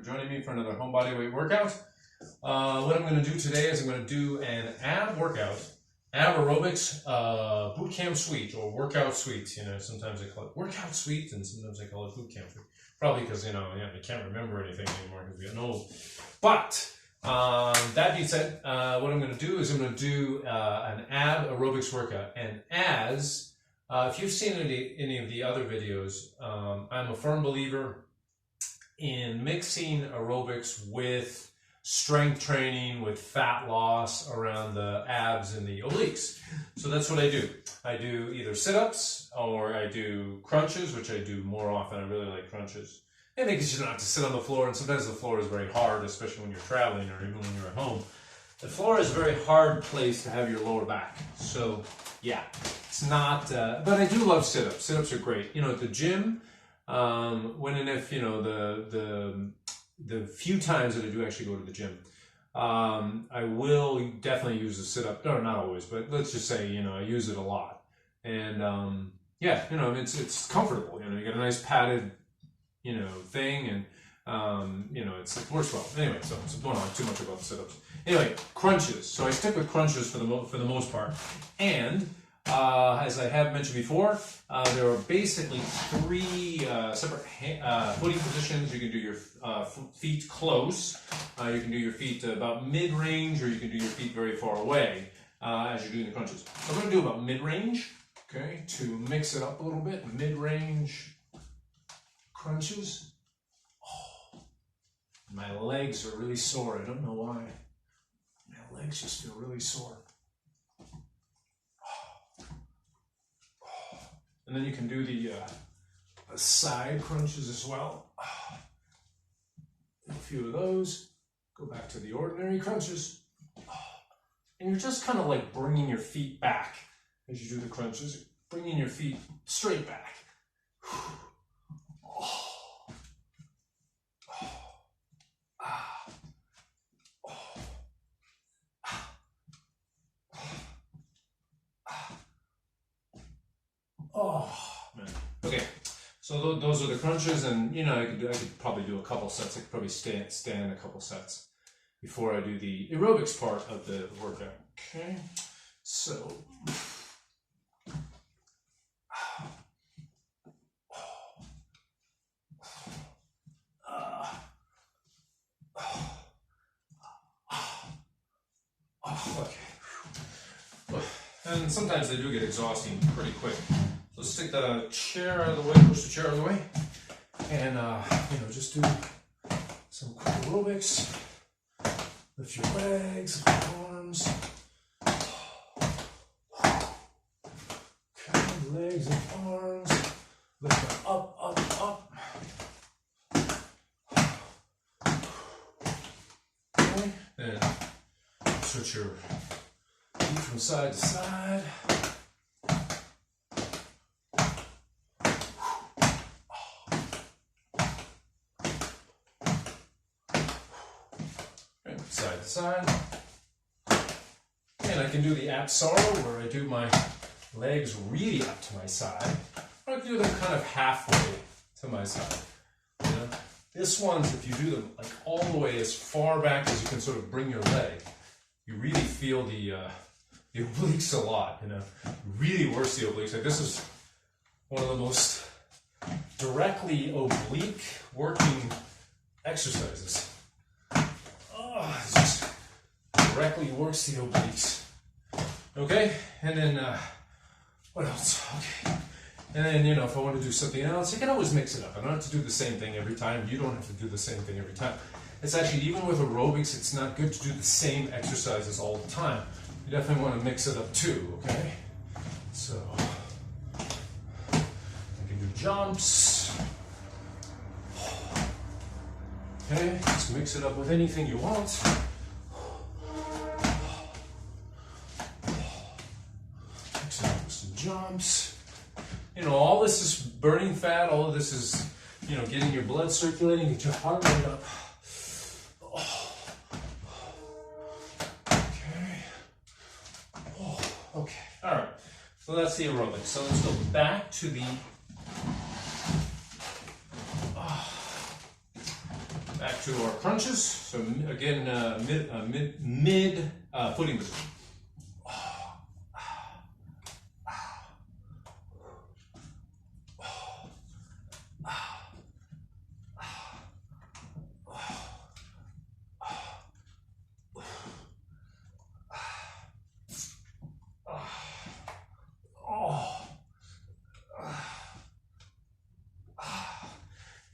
joining me for another home body weight workout. What I'm going to do today is I'm going to do an ab workout, ab aerobics boot camp suite or workout suite. You know, sometimes they call it workout suite and sometimes they call it boot camp suite. Probably because, you can't remember anything anymore because we're getting old. But that being said, what I'm going to do is I'm going to do an ab aerobics workout. And as, if you've seen any of the other videos, I'm a firm believer in mixing aerobics with strength training, with fat loss around the abs and the obliques. So that's what I do. I do either sit-ups or I do crunches, which I do more often. I really like crunches. And because you don't have to sit on the floor, and sometimes the floor is very hard, especially when you're traveling or even when you're at home. The floor is a very hard place to have your lower back. So yeah, it's not, but I do love sit-ups. Sit-ups are great. You know, at the gym, when and if, you know, the few times that I do actually go to the gym, I will definitely use the sit-up, or not always, but let's just say, you know, I use it a lot. And yeah, you know, it's comfortable. You know, you get a nice padded, you know, thing, and you know, it works well. Anyway, so don't talk too much about the sit-ups. Anyway, crunches. So I stick with crunches for the most part, and as I have mentioned before, there are basically three separate footing positions. You can do your feet close, you can do your feet about mid-range, or you can do your feet very far away as you're doing the crunches. So I'm going to do about mid-range, okay, to mix it up a little bit. Mid-range crunches. Oh, my legs are really sore. I don't know why. My legs just feel really sore. And then you can do the side crunches as well. A few of those. Go back to the ordinary crunches. And you're just kind of like bringing your feet back as you do the crunches. Bringing your feet straight back. Oh man. Okay, so those are the crunches, and you know, I could probably do a couple sets. I could probably stand a couple sets before I do the aerobics part of the workout. Okay, so okay. And sometimes they do get exhausting pretty quick. So stick the chair out of the way, push the chair out of the way, and you know, just do some quick aerobics. Lift your legs, lift your arms. Okay, legs and arms. Lift them up, up, up. Okay, then switch your feet from side to side. Side to side. And I can do the absaro, where I do my legs really up to my side, or I can do them kind of halfway to my side. You know? This one's, if you do them like all the way as far back as you can sort of bring your leg, you really feel the obliques a lot, you know. It really works the obliques. Like, this is one of the most directly oblique working exercises. It just directly works the obliques. Okay, and then what else? Okay, and then, you know, if I want to do something else, you can always mix it up. I don't have to do the same thing every time. You don't have to do the same thing every time. It's actually, even with aerobics, it's not good to do the same exercises all the time. You definitely want to mix it up too. Okay, so I can do jumps. Okay, just mix it up with anything you want. Mix it up with some jumps. You know, all this is burning fat. All of this is, you know, getting your blood circulating, get your heart rate up. Okay. Okay. All right. So that's the aerobics. So let's go back to the Back to our crunches. So again, mid footing position.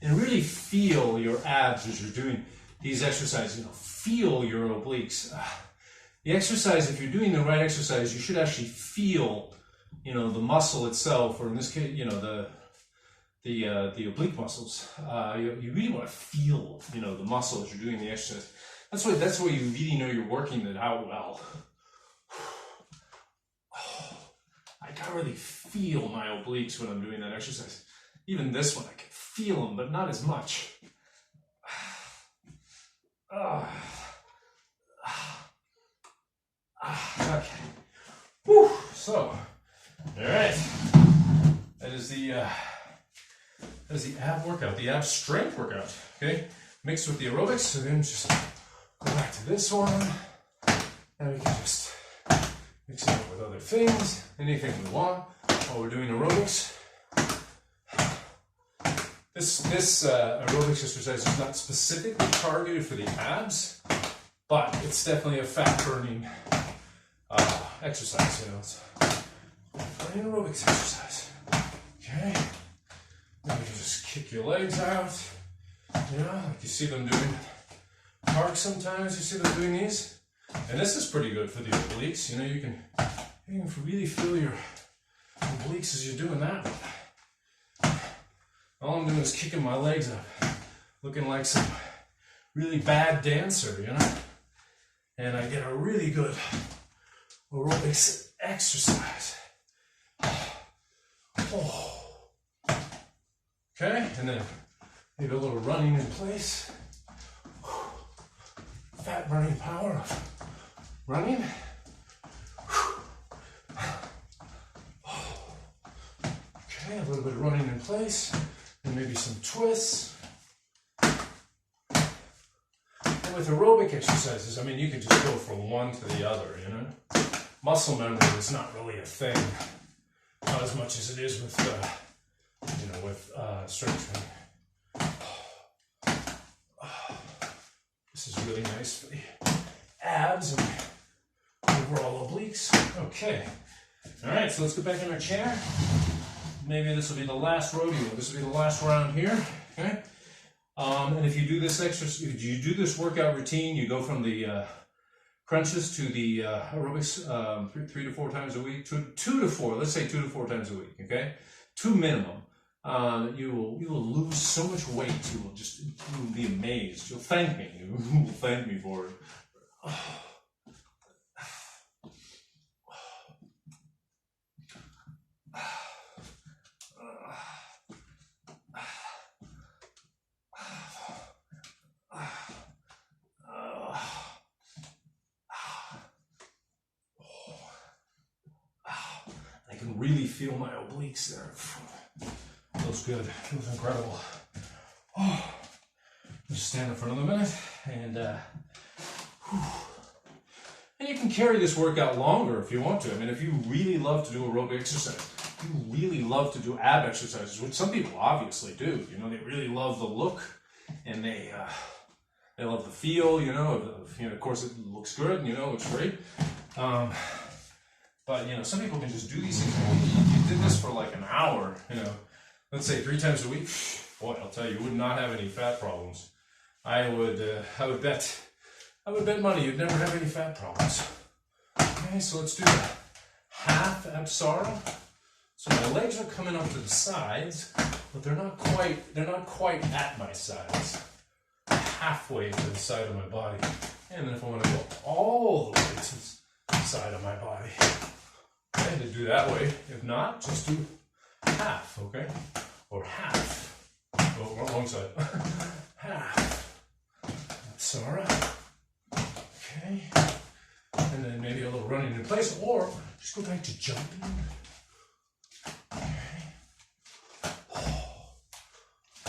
And really feel your abs as you're doing these exercises. You know, feel your obliques. The exercise, if you're doing the right exercise, you should actually feel, you know, the muscle itself, or in this case, you know, the oblique muscles. You really want to feel, you know, the muscle as you're doing the exercise. That's where you really know you're working it out well. I gotta really feel my obliques when I'm doing that exercise. Even this one, I can feel them, but not as much. Okay. Whew. So, all right. That is the ab workout, the ab strength workout. Okay, mixed with the aerobics. So then just go back to this one, and we can just mix it up with other things, anything we want while we're doing aerobics. This aerobics exercise is not specifically targeted for the abs, but it's definitely a fat burning exercise. You know, it's an aerobics exercise. Okay, then you can just kick your legs out. You know, like you see them doing park sometimes. You see them doing these, and this is pretty good for the obliques. You know, you can really feel your obliques as you're doing that. All I'm doing is kicking my legs up, looking like some really bad dancer, you know? And I get a really good aerobics exercise. Oh. Okay, and then maybe a little running in place. Fat burning power of running. Okay, a little bit of running in place. And maybe some twists. And with aerobic exercises, I mean, you can just go from one to the other, you know? Muscle memory is not really a thing, not as much as it is with, you know, with strength training. This is really nice for the abs and overall obliques. Okay. All right, so let's get back in our chair. Maybe this will be the last rodeo. This will be the last round here, okay? And if you do this exercise, if you do this workout routine, you go from the crunches to the aerobics 3 to 4 times a week, 2 to 4. Let's say 2 to 4 times a week, okay? 2 minimum. You will lose so much weight. You will be amazed. You'll thank me. You will thank me for it. I can really feel my obliques there. Feels good. Feels incredible. Oh, just stand in front of the minute, and you can carry this workout longer if you want to. I mean, if you really love to do aerobic exercise, you really love to do ab exercises, which some people obviously do. You know, they really love the look, and they love the feel. You know, of course it looks good. You know, looks great. But you know, some people can just do these things. If you did this for like an hour, you know, let's say 3 times a week, boy, I'll tell you, you would not have any fat problems. I would bet money you'd never have any fat problems. Okay, so let's do the half absara. So my legs are coming up to the sides, but they're not quite at my sides. Halfway to the side of my body. And then if I want to go all the way to the side of my body, okay, to do that way. If not, just do half, okay? Or half. Oh, wrong side. Half. Absara. Okay. And then maybe a little running in place, or just go back to jumping. Okay.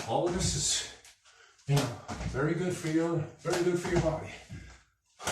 All of this is You know, very good for your body.